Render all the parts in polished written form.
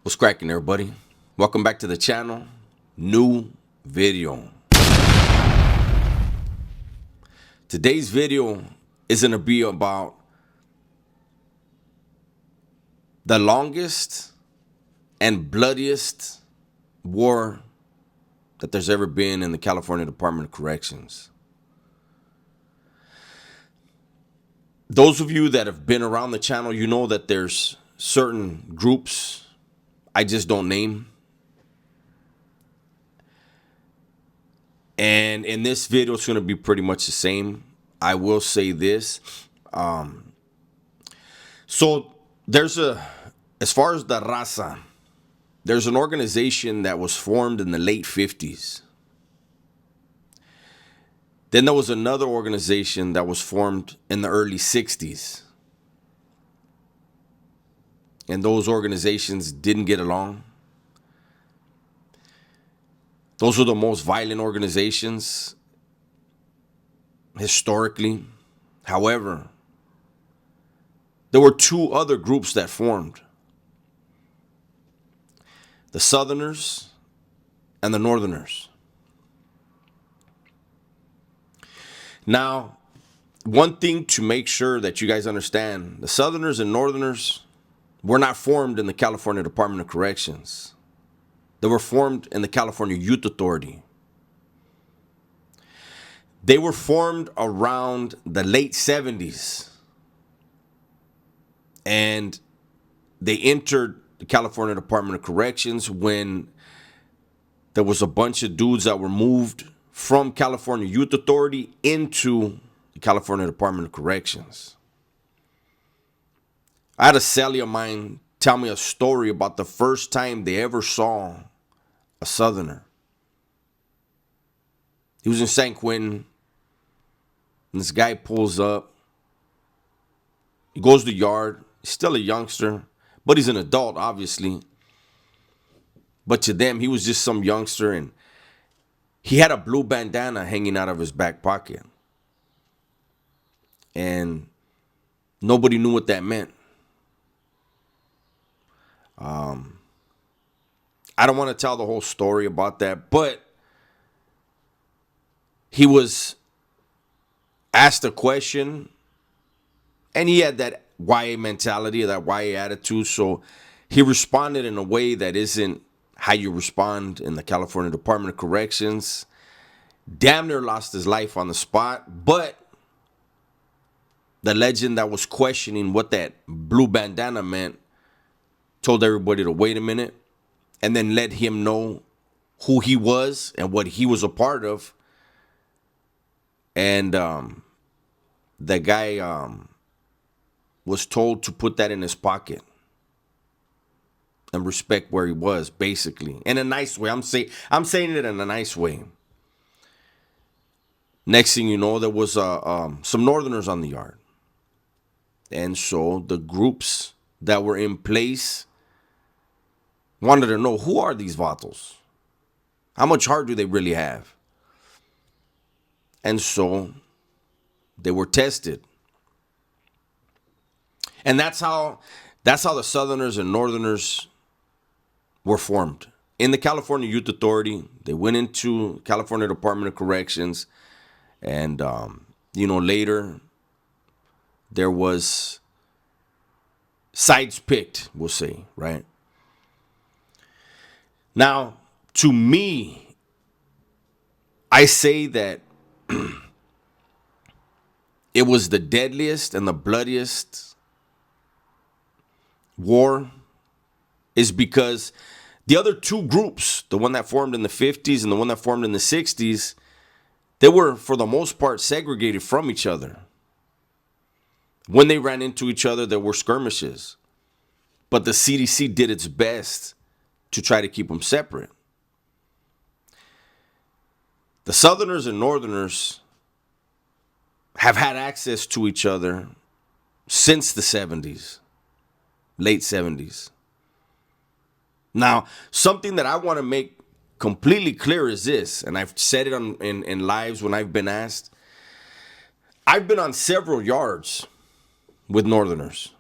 What's cracking, everybody? Welcome back to the channel. New video. Today's video is going to be about the longest and bloodiest war that there's ever been in the California Department of Corrections. Those of you that have been around the channel, you know that there's certain groups I just don't name. And in this video, it's going to be pretty much the same. I will say this. So there's as far as the raza, there's an organization that was formed in the late 50s. Then there was another organization that was formed in the early 60s. And those organizations didn't get along. Those were the most violent organizations historically. However, there were two other groups that formed: the Southerners and the Northerners. Now, one thing to make sure that you guys understand, the Southerners and Northerners were not formed in the California Department of Corrections. They were formed in the California Youth Authority. They were formed around the late 70s. And they entered the California Department of Corrections when there was a bunch of dudes that were moved from California Youth Authority into the California Department of Corrections. I had a cellie of mine tell me a story about the first time they ever saw a Southerner. He was in San Quentin, and this guy pulls up. He goes to the yard. He's still a youngster, but he's an adult, obviously. But to them, he was just some youngster, and he had a blue bandana hanging out of his back pocket. And nobody knew what that meant. I don't want to tell the whole story about that, but he was asked a question, and he had that YA mentality, that YA attitude, so he responded in a way that isn't how you respond in the California Department of Corrections. Damn near lost his life on the spot, but the legend that was questioning what that blue bandana meant told everybody to wait a minute and then let him know who he was and what he was a part of. And the guy was told to put that in his pocket and respect where he was, basically, in a nice way. I'm saying it in a nice way. Next thing you know, there was some Northerners on the yard. And so the groups that were in place wanted to know, who are these vatos? How much heart do they really have? And so they were tested. And that's how the Southerners and Northerners were formed. In the California Youth Authority, they went into California Department of Corrections. And, later there was sides picked, we'll say, right? Now, to me, I say that it was the deadliest and the bloodiest war is because the other two groups, the one that formed in the 50s and the one that formed in the 60s, they were, for the most part, segregated from each other. When they ran into each other, there were skirmishes. But the CDC did its best to try to keep them separate. The Southerners and Northerners have had access to each other since the 70s, late 70s. Now, something that I want to make completely clear is this, and I've said it in lives when I've been asked. I've been on several yards with Northerners.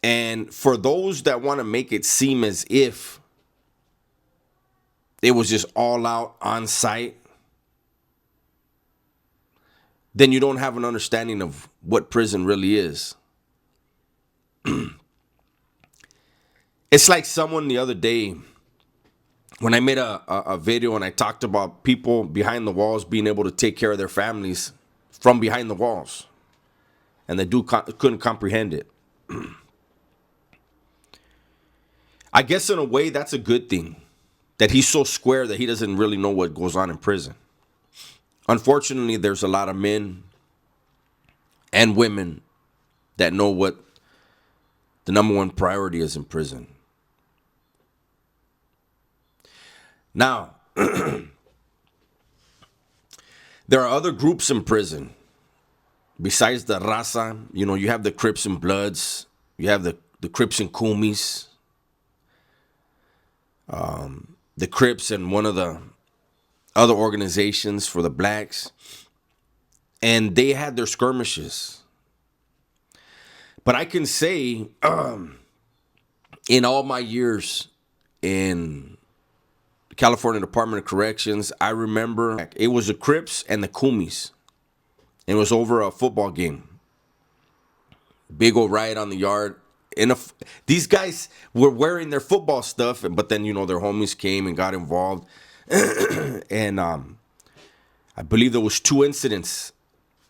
And for those that want to make it seem as if it was just all out on site, then you don't have an understanding of what prison really is. It's like someone the other day, when I made a video and I talked about people behind the walls being able to take care of their families from behind the walls. And the dude couldn't comprehend it. I guess in a way that's a good thing. That he's so square that he doesn't really know what goes on in prison. Unfortunately, there's a lot of men and women that know what the number one priority is in prison. Now, there are other groups in prison. Besides the raza, you have the Crips and Bloods. You have the Crips and Kumis. The Crips and one of the other organizations for the blacks. And they had their skirmishes. But I can say, in all my years in California Department of Corrections, I remember it was the Crips and the Kumis. It was over a football game. Big old riot on the yard. These guys were wearing their football stuff, but then, their homies came and got involved. And I believe there was 2 incidents,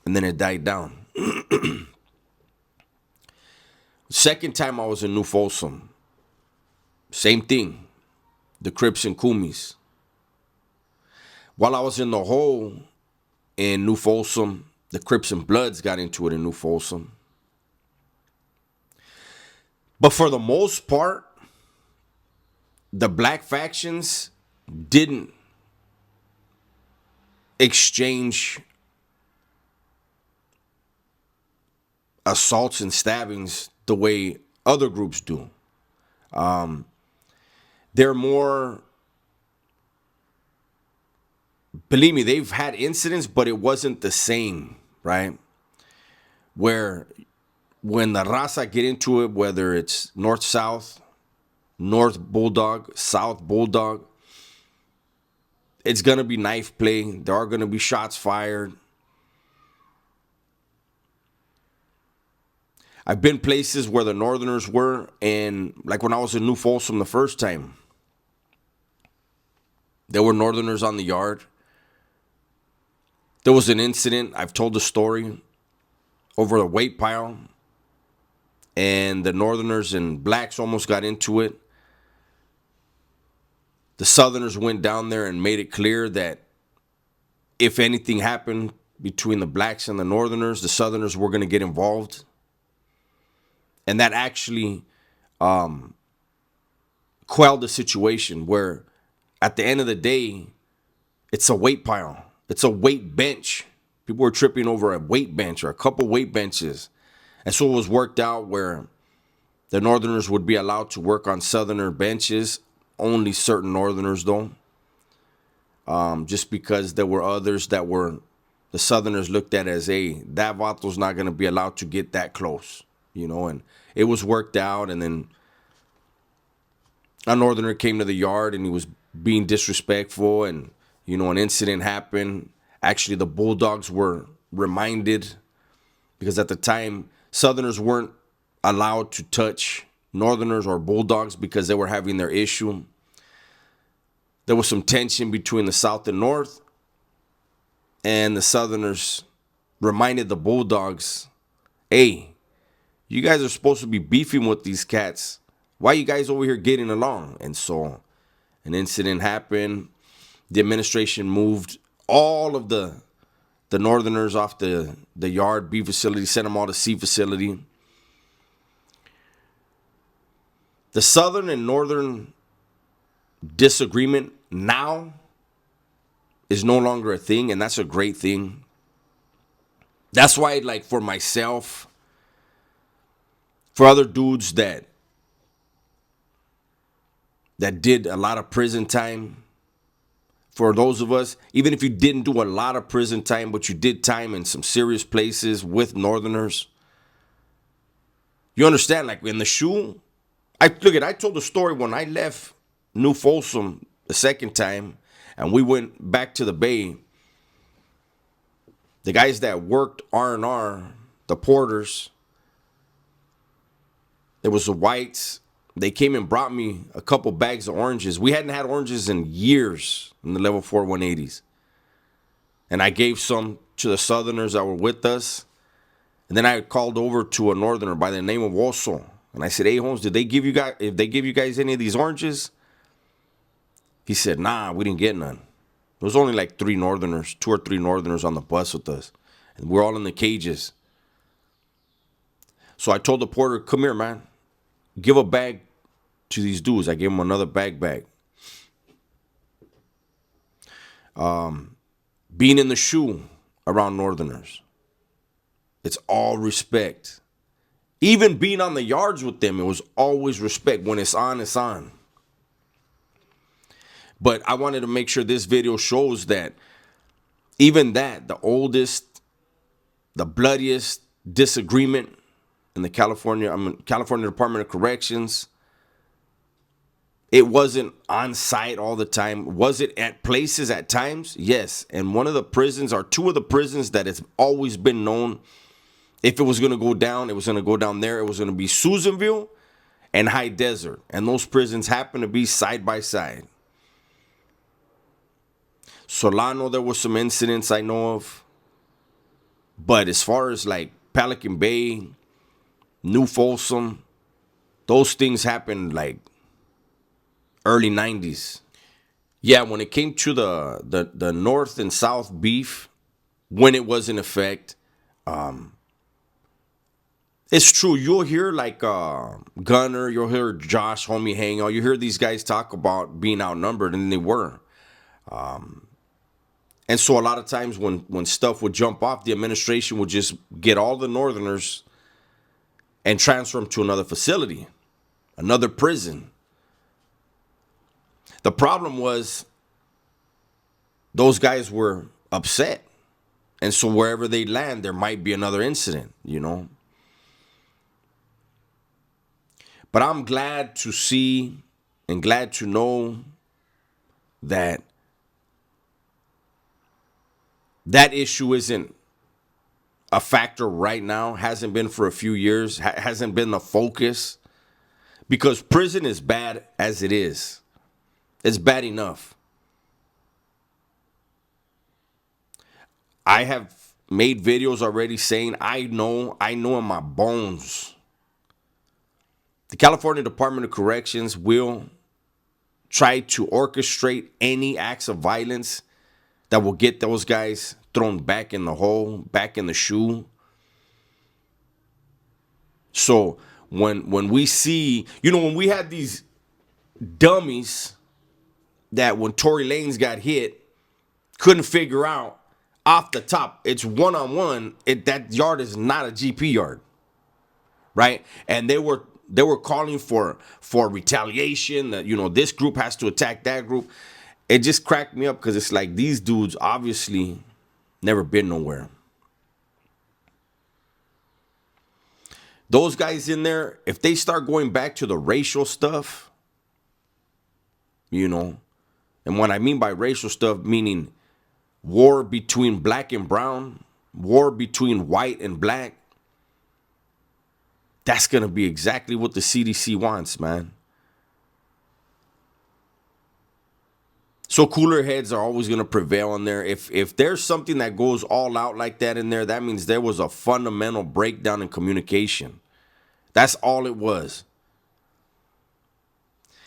and then it died down. Second time I was in New Folsom, same thing. The Crips and Kumis. While I was in the hole in New Folsom, the Crips and Bloods got into it in New Folsom. But for the most part, the black factions didn't exchange assaults and stabbings the way other groups do. They're more, believe me, they've had incidents, but it wasn't the same, right? Where when the raza get into it, whether it's north-south, north bulldog, south bulldog, it's going to be knife play. There are going to be shots fired. I've been places where the northerners were, and like when I was in New Folsom the first time, there were northerners on the yard. There was an incident, I've told the story, over a weight pile, and the northerners and blacks almost got into it. The southerners went down there and made it clear that if anything happened between the blacks and the northerners, the southerners were going to get involved. And that actually quelled the situation where at the end of the day, it's a weight pile. It's a weight bench. People were tripping over a weight bench or a couple weight benches. And so it was worked out where the northerners would be allowed to work on southerner benches. Only certain northerners, though. Just because there were others that were, the southerners looked at as, hey, that vato's not going to be allowed to get that close. And it was worked out. And then a northerner came to the yard and he was being disrespectful, and an incident happened. Actually, the bulldogs were reminded, because at the time southerners weren't allowed to touch northerners or bulldogs because they were having their issue. There was some tension between the south and north, and the southerners reminded the bulldogs, hey, you guys are supposed to be beefing with these cats. Why are you guys over here getting along? And so an incident happened. The administration moved all of the northerners off the yard B facility, sent them all to C facility. The southern and northern disagreement now is no longer a thing, and that's a great thing. That's why, like, for myself, for other dudes that did a lot of prison time, for those of us, even if you didn't do a lot of prison time, but you did time in some serious places with northerners, You understand? Like in the shoe, I told the story when I left New Folsom the second time and we went back to the Bay. The guys that worked R&R, the porters, there was the whites. They came and brought me a couple bags of oranges. We hadn't had oranges in years in the level 4 180s. And I gave some to the Southerners that were with us. And then I called over to a Northerner by the name of Woso. And I said, hey, Holmes, did they give you guys, if they give you guys any of these oranges? He said, nah, we didn't get none. There was only like 2 or 3 Northerners on the bus with us. And we're all in the cages. So I told the porter, come here, man. Give a bag to these dudes. I gave them another bag. Being in the shoe around Northerners, it's all respect. Even being on the yards with them, it was always respect. When it's on, it's on. But I wanted to make sure this video shows that even that, the oldest, the bloodiest disagreement in the California Department of Corrections, it wasn't on site all the time. Was it at places at times? Yes. And one of the prisons, or 2 of the prisons that it's always been known, if it was going to go down, it was going to go down there. It was going to be Susanville and High Desert. And those prisons happen to be side by side. Solano, there were some incidents I know of. But as far as like Pelican Bay, New Folsom, those things happened like early 90s. Yeah, when it came to the North and South beef, when it was in effect, it's true. You'll hear like Gunner, you'll hear Josh, Homie Hang, you hear these guys talk about being outnumbered, and they were. And so a lot of times when stuff would jump off, the administration would just get all the Northerners and transfer them to another facility, another prison. The problem was those guys were upset. And so wherever they land, there might be another incident, you know. But I'm glad to see and glad to know that that issue isn't a factor right now, hasn't been for a few years, hasn't been the focus, because prison is bad as it is. It's bad enough. I have made videos already saying I know in my bones the California Department of Corrections will try to orchestrate any acts of violence that will get those guys thrown back in the hole, back in the shoe. So when we see, when we had these dummies that when Tory Lanez got hit, couldn't figure out off the top, it's one-on-one, that yard is not a GP yard, right? And they were calling for retaliation, that, this group has to attack that group. It just cracked me up because it's like these dudes obviously never been nowhere. Those guys in there, if they start going back to the racial stuff, and what I mean by racial stuff, meaning war between black and brown, war between white and black, that's going to be exactly what the CDC wants, man. So cooler heads are always going to prevail in there. If there's something that goes all out like that in there, that means there was a fundamental breakdown in communication. That's all it was.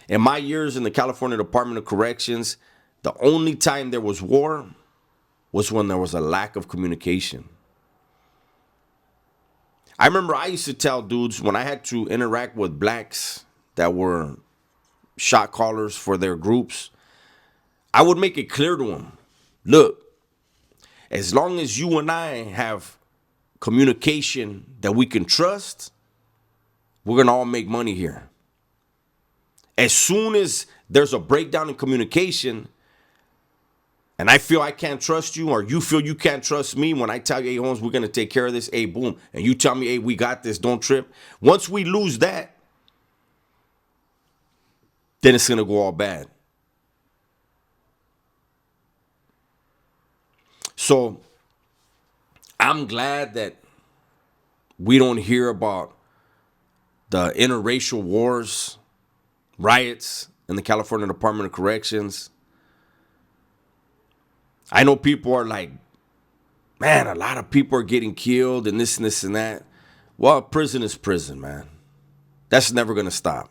In my years in the California Department of Corrections, the only time there was war was when there was a lack of communication. I remember I used to tell dudes when I had to interact with blacks that were shot callers for their groups, I would make it clear to them, look, as long as you and I have communication that we can trust, we're going to all make money here. As soon as there's a breakdown in communication, and I feel I can't trust you, or you feel you can't trust me when I tell you, hey, Holmes, we're going to take care of this, hey, boom, and you tell me, hey, we got this, don't trip. Once we lose that, then it's going to go all bad. So I'm glad that we don't hear about the interracial wars, riots in the California Department of Corrections. I know people are like, man, a lot of people are getting killed and this and that. Well, prison is prison, man. That's never going to stop.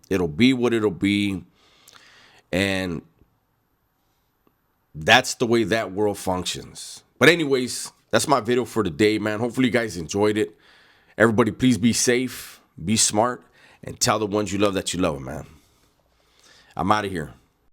It'll be what it'll be. And that's the way that world functions. But anyways, that's my video for today, man. Hopefully you guys enjoyed it. Everybody, please be safe, be smart, and tell the ones you love that you love them, man. I'm out of here.